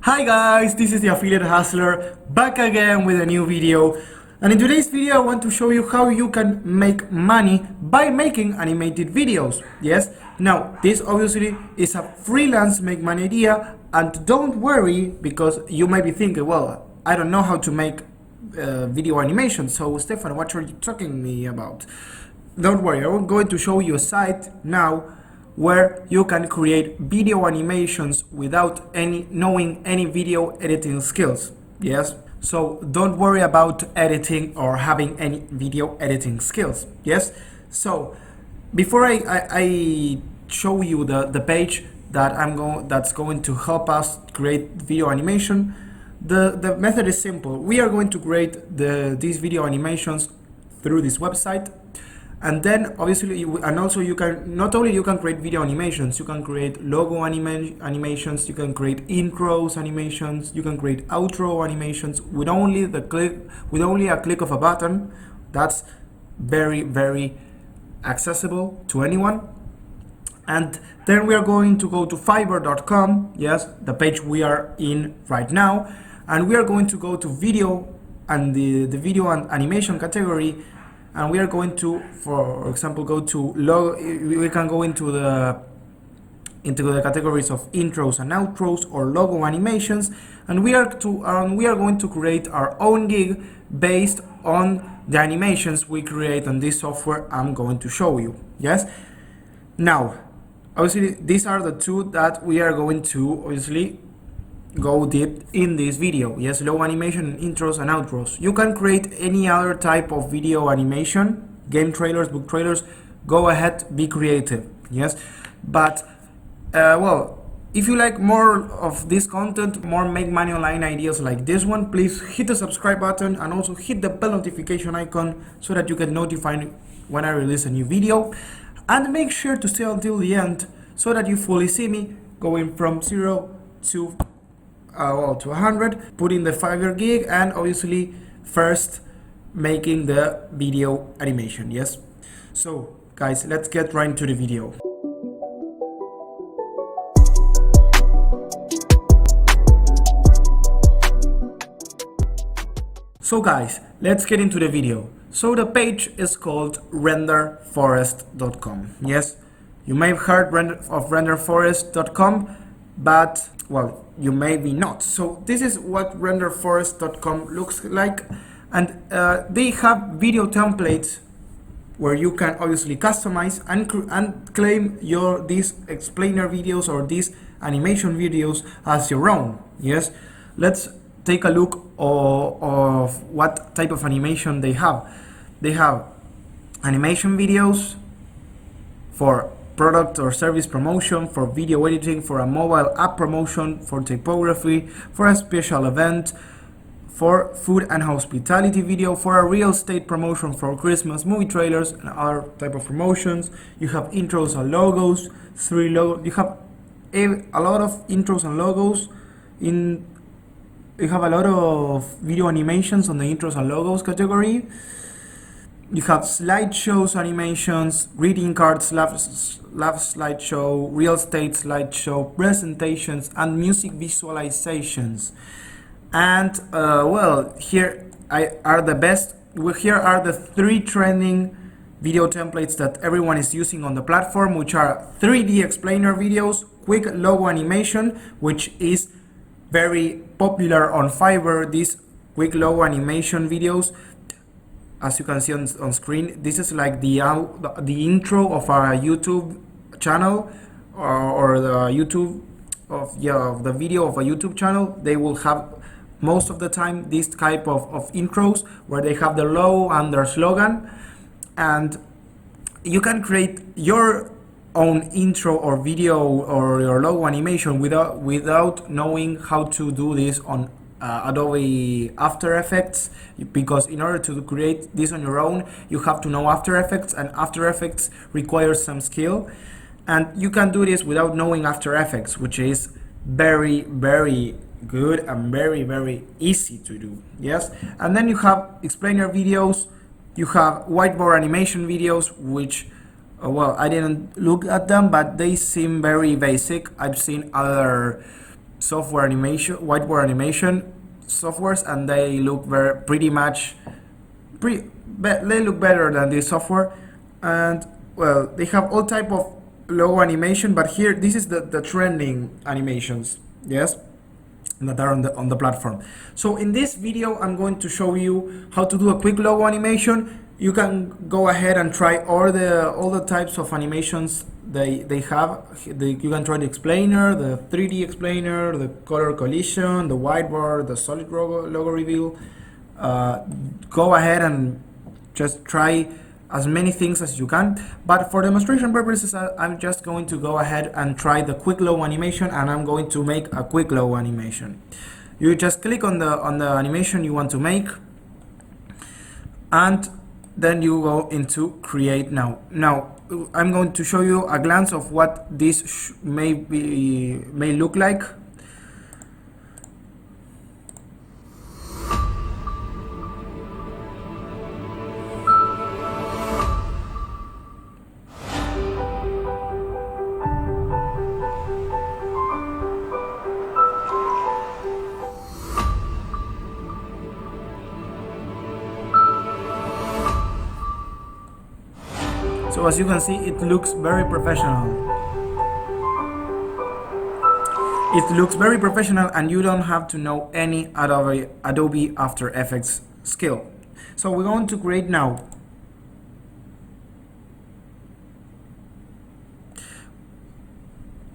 Hi guys, this is the Affiliate Hustler back again with a new video. And in today's video I want to show you how you can make money by making animated videos. Yes, now this obviously is a freelance make money idea, and don't worry because you might be thinking, well, I don't know how to make video animation, so Stefan, what are you talking me about? Don't worry, I'm going to show you a site now where you can create video animations without knowing any video editing skills. Yes, so don't worry about editing or having any video editing skills. Yes, so before I show you the page that's going to help us create video animation, the method is simple. We are going to create these video animations through this website. And then obviously you can not only you can create video animations, you can create logo animations, you can create intros animations, you can create outro animations with only a click of a button. That's very accessible to anyone. And then we are going to go to fiverr.com, yes, the page we are in right now, and we are going to go to video and the video and animation category. And we are going to, for example, go to logo. We can go into the categories of intros and outros or logo animations, and we are going to create our own gig based on the animations we create on this software I'm going to show you. Yes. Now, obviously, these are the two that we are going to obviously go deep in this video. Yes, logo animation, intros and outros. You can create any other type of video animation, game trailers, book trailers. Go ahead, be creative. Yes, but well, if you like more of this content, more make money online ideas like this one, please hit the subscribe button and also hit the bell notification icon so that you get notified when I release a new video. And make sure to stay until the end so that you fully see me going from 0 to 100, putting the Fiverr gig, and obviously first making the video animation. Yes, so guys, let's get right into the video. So guys, let's get into the video. So the page is called renderforest.com. Yes, you may have heard of renderforest.com, but well, you may be not. So this is what renderforest.com looks like, and they have video templates where you can obviously customize and claim these explainer videos or these animation videos as your own. Yes, let's take a look of what type of animation they have. They have animation videos for product or service promotion, for video editing, for a mobile app promotion, for typography, for a special event, for food and hospitality video, for a real estate promotion, for Christmas movie trailers and other type of promotions. You have intros and logos, you have a lot of intros and logos. You have a lot of video animations on the intros and logos category. You have slideshows, animations, greeting cards, live slideshow, real estate slideshow, presentations, and music visualizations. And well, here are the 3 trending video templates that everyone is using on the platform, which are 3D explainer videos, quick logo animation, which is very popular on Fiverr. These quick logo animation videos, as you can see on screen, this is like the intro of our YouTube channel or the YouTube of the video of a YouTube channel. They will have most of the time this type of intros where they have the logo and their slogan, and you can create your own intro or video or your logo animation without knowing how to do this on Adobe After Effects, because in order to create this on your own you have to know After Effects, and After Effects requires some skill, and you can do this without knowing After Effects, which is very good and very easy to do. Yes, and then you have explainer videos, you have whiteboard animation videos, which well, I didn't look at them, but they seem very basic. I've seen other software animation, whiteboard animation softwares, and they look they look better than this software. And well, they have all type of logo animation, but here this is the trending animations, yes, that are on the platform. So in this video I'm going to show you how to do a quick logo animation. You can go ahead and try all the types of animations they have. You can try the explainer, the 3D explainer, the color collision, the whiteboard, the solid logo reveal. Go ahead and just try as many things as you can, but for demonstration purposes I'm just going to go ahead and try the quick logo animation, and I'm going to make a quick logo animation. You just click on the animation you want to make, and then you go into create now. Now I'm going to show you a glance of what this may look like. So as you can see, it looks very professional. It looks very professional, and you don't have to know any Adobe After Effects skill. So we're going to create now.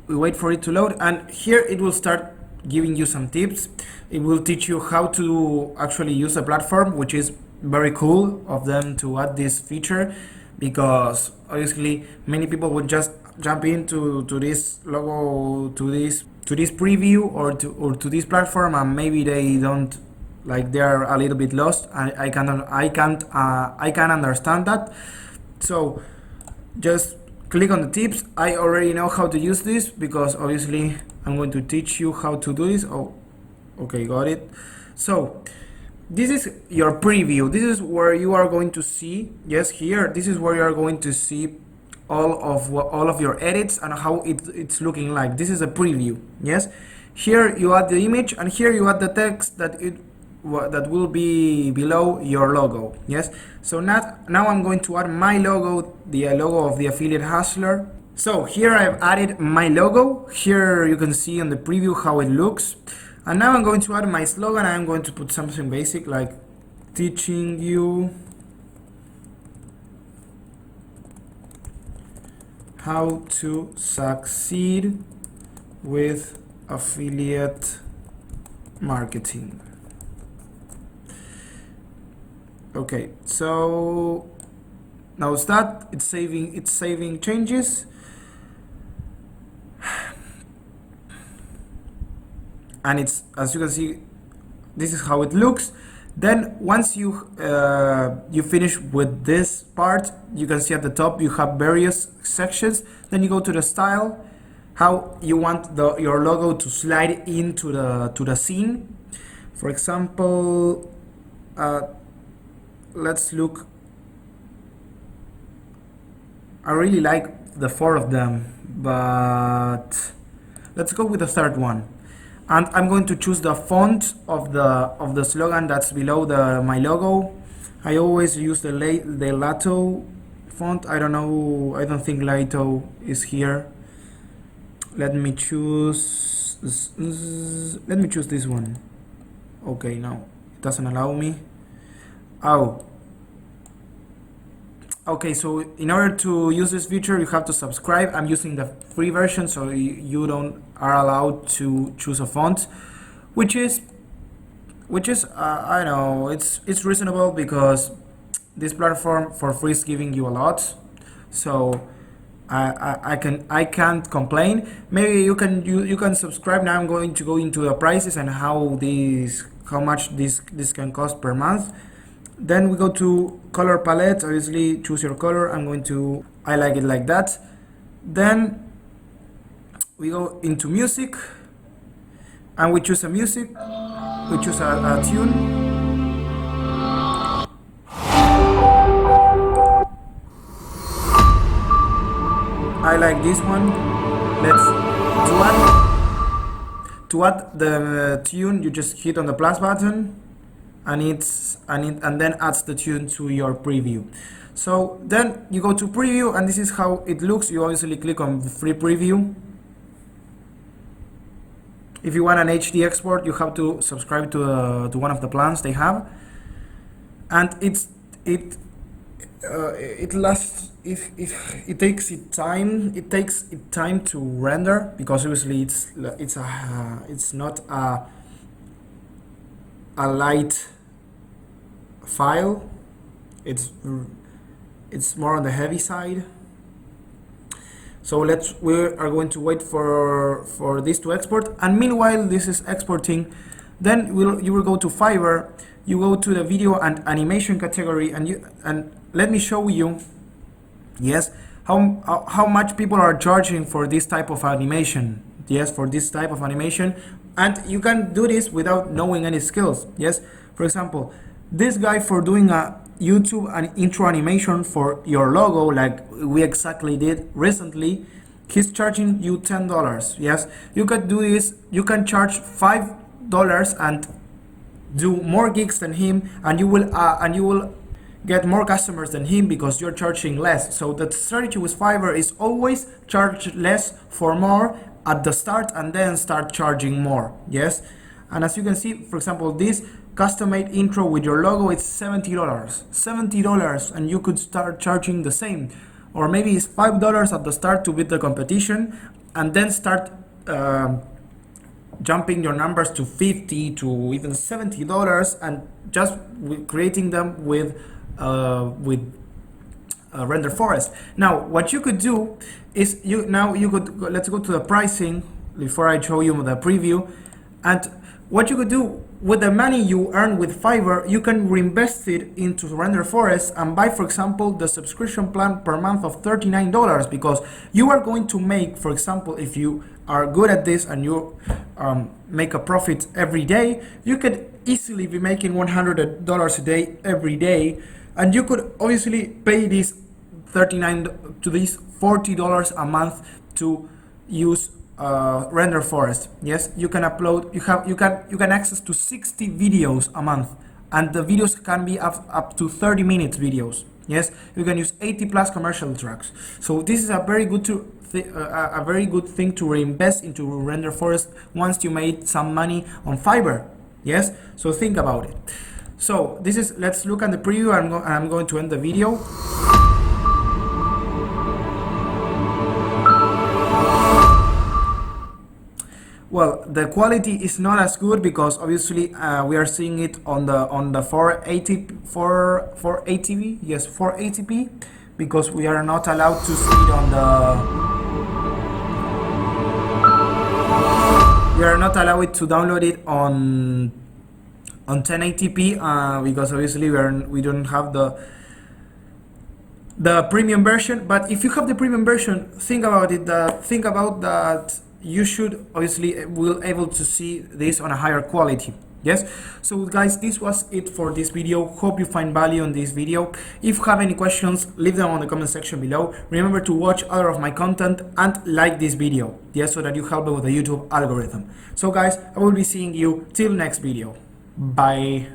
We wait for it to load, and here it will start giving you some tips. It will teach you how to actually use the platform, which is very cool of them to add this feature, because obviously many people would just jump into this logo, to this preview, or to this platform, and maybe they don't, like, they're a little bit lost. I can understand that. So just click on the tips. I already know how to use this because obviously I'm going to teach you how to do this. Oh, okay, got it. So this is your preview. This is where you are going to see, yes, here, this is where you are going to see all of your edits and how it's looking like. This is a preview, yes. Here you add the image, and here you add the text that will be below your logo, yes. So now I'm going to add my logo, the logo of the Affiliate Hustler. So here I've added my logo. Here you can see on the preview how it looks. And now I'm going to add my slogan. I'm going to put something basic like teaching you how to succeed with affiliate marketing. Okay, so now it's that, it's saving changes. And it's, as you can see, this is how it looks. Then once you finish with this part, you can see at the top you have various sections. Then you go to the style, how you want your logo to slide into the scene. For example, let's look. I really like the 4 of them, but let's go with the third one. And I'm going to choose the font of the slogan that's below my logo. I always use the Lato font. I don't think Lato is here. Let me choose this one. Okay, no, it doesn't allow me. Oh, okay, so in order to use this feature you have to subscribe. I'm using the free version, so you don't are allowed to choose a font, which is I know it's reasonable because this platform for free is giving you a lot, so I can't complain. Maybe you can subscribe. Now I'm going to go into the prices and how much this can cost per month. Then we go to color palette. Obviously choose your color. I like it like that. Then we go into music and we choose a music. We choose a tune. I like this one. Let's do one. To add the tune, you just hit on the plus button, and then adds the tune to your preview. So then you go to preview, and this is how it looks. You obviously click on free preview. If you want an HD export, you have to subscribe to one of the plans they have, and it takes it time to render, because obviously it's not a light file. It's more on the heavy side. So we are going to wait for this to export, and meanwhile this is exporting. Then you will go to Fiverr. You go to the video and animation category, and let me show you, yes, how much people are charging for this type of animation. Yes, for this type of animation, and you can do this without knowing any skills. Yes, for example, this guy, for doing a YouTube and intro animation for your logo, like we exactly did recently, he's charging you $10. Yes, you can do this. You can charge $5 and do more gigs than him, and you will get more customers than him because you're charging less. So the strategy with Fiverr is always charge less for more at the start, and then start charging more. Yes, and as you can see, for example, this custom-made intro with your logo, it's $70, and you could start charging the same, or maybe it's $5 at the start to beat the competition, and then start jumping your numbers to $50 to even $70, and just creating them with render forest. Now what you could do is let's go to the pricing before I show you the preview. And what you could do with the money you earn with Fiverr, you can reinvest it into render forest and buy, for example, the subscription plan per month of $39, because you are going to make, for example, if you are good at this and you make a profit every day, you could easily be making $100 a day every day, and you could obviously pay this $39 to these $40 a month to use render forest. Yes, you can upload, you can access to 60 videos a month, and the videos can be up to 30 minutes videos. Yes, you can use 80 plus commercial tracks. So this is a very good thing to reinvest into render forest once you made some money on Fiverr. Yes, so think about it. So let's look at the preview. I'm going to end the video. Well, the quality is not as good because obviously we are seeing it on the 480p, yes, 480p, because we are not allowed to see it on we are not allowed to download it on 1080p because obviously we don't have the premium version. But if you have the premium version, think about that you should obviously will able to see this on a higher quality. Yes, so guys, this was it for this video. Hope you find value in this video. If you have any questions, leave them on the comment section below. Remember to watch other of my content and like this video, yes, so that you help me with the YouTube algorithm. So guys, I will be seeing you till next video. Bye.